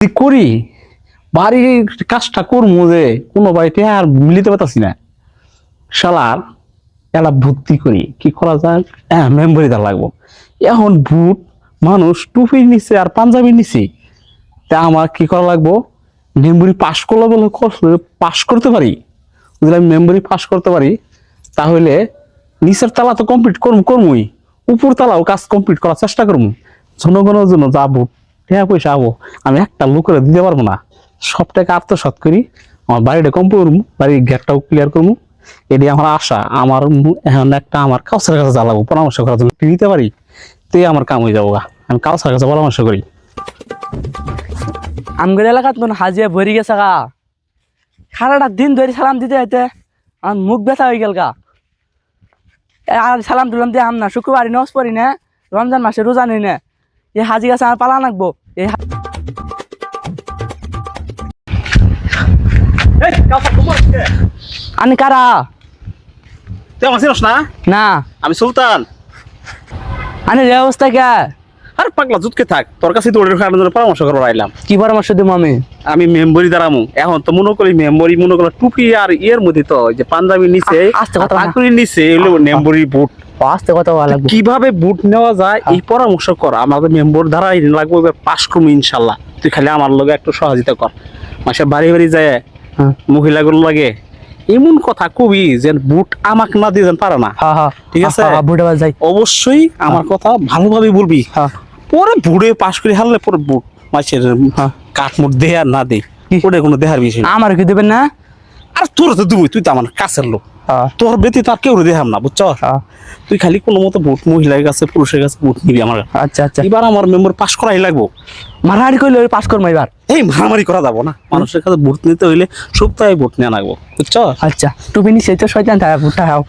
করি বাড়ির কাজটা করবো যে কোনো বাড়িতে আর মিলিতে পারতাছি না শালার এলা ভর্তি করি কি করা যায় মেম্বারি দা লাগবো এখন ভূত মানুষ টুপির নিচে আর পাঞ্জাবির নিচে তা আমার কি করা লাগবো মেম্বারি পাশ করলে বলে পাশ করতে পারি যদি আমি মেম্বারি পাশ করতে পারি তাহলে নিচের তালা তো কমপ্লিট করমুই উপর তালাও কাজ কমপ্লিট করার চেষ্টা করবো জনগণের জন্য যাবো টাকা পয়সা আবো আমি একটা লোকের দিতে পারবো না সব টাকা আত্মসাৎ করি আমার বাড়িটা কম করবো বাড়ির গেটটাও ক্লিয়ার করবো এটি আমার আশা আমার এখন একটা আমার কাউসার কাছে জ্বালাবো পরামর্শ করার জন্য দিতে পারি তুই আমার কাম হয়ে যাবো আমি কাউসার কাছে পরামর্শ করি আমগর এলাকাত কোন হাজিয়া ভরি গেছে গা সারাটা দিন ধরে সালাম দিতে হইতে আমার মুখ ব্যথা হয়ে গেল গা আর সালাম তুলাম দিয়ে আম না শুক্রবার নজ পড়ি না রমজান মাসে রোজা নেই না এই হাজি গাছে আমার পালা নাকবো এই আনি কারা তুই আমার চিনস না না আমি সুলতান আনি রে অবস্থা কে আর পাগলা জুতকে থাক তোর কাছে দৌড়ে পরামর্শ করবো আইলাম কি পরামর্শ দিব আমি মেম্বরি দাঁড়ামু এখন তো মনে করি মেম্বরি মনে করো টুপি আর ইয়ের মধ্যে তো যে পাঞ্জাবির নিচে আস্তে কথা পাকুড়ির নিচে এগুলো মেম্বরি বুট আস্তে কথা বলা লাগবে কিভাবে বুট নেওয়া যায় এই পরামর্শ কর আমাদের মেম্বর দ্বারা লাগবে এবার পাস করবো ইনশাল্লাহ তুই খালি আমার লগে একটু সহযোগিতা কর মাসে বাড়ি বাড়ি যায় মহিলাগুলো লাগে এমন কথা কবি যে বুট আমাকে না দিয়ে পারে না ঠিক আছে অবশ্যই আমার কথা ভালোভাবে বলবি পরে বুড়ে পাস করে হারলে পরে বুট মাসের কাঠমুট দে আর না দে ওটা কোনো দেহার বিষয় না আমার কি দেবেন না আর তোর তো দিবই তুই তো আমার কাছের লোক তোর ব্যতীত আর কেউ দেখাম না বুঝছ তুই খালি কোনো মতো বুট মহিলার কাছে পুরুষের কাছে বুট নিবি আমার আচ্ছা আচ্ছা এবার আমার মেম্বার পাস করাই লাগবো মারামারি করলে পাস করবো এবার এই মারামারি করা যাবো না মানুষের কাছে বুট নিতে হইলে সপ্তাহে বুট নেওয়া লাগবো বুঝছ আচ্ছা টুপি নিচে তো শয়তান থাকে বুটটা খাও